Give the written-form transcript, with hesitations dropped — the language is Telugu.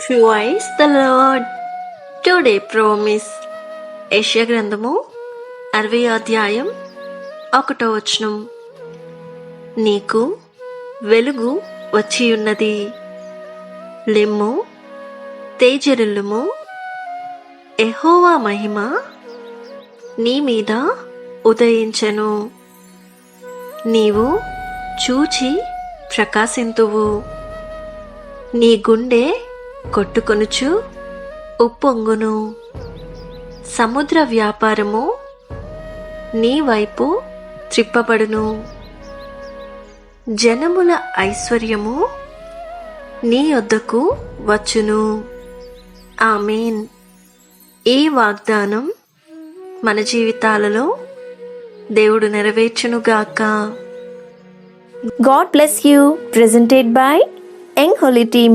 Praise the Lord. Today promise. యెషయా గ్రంథము 60 అధ్యాయం 1 వచనం. నీకు వెలుగు వచ్చియున్నది, లెమ్ము, తేజరిల్లుము, యెహోవా మహిమ నీ మీద ఉదయించెను. నీవు చూచి ప్రకాశింతువు, నీ గుండె కొట్టుకొనుచు ఉప్పొంగును, సముద్ర వ్యాపారము నీ వైపు త్రిప్పబడును, జనముల ఐశ్వర్యము నీ యొద్దకు వచ్చును. ఆమేన్. ఈ వాగ్దానం మన జీవితాలలో దేవుడు నెరవేర్చునుగాక. God bless you. Presented by Young Holy Team.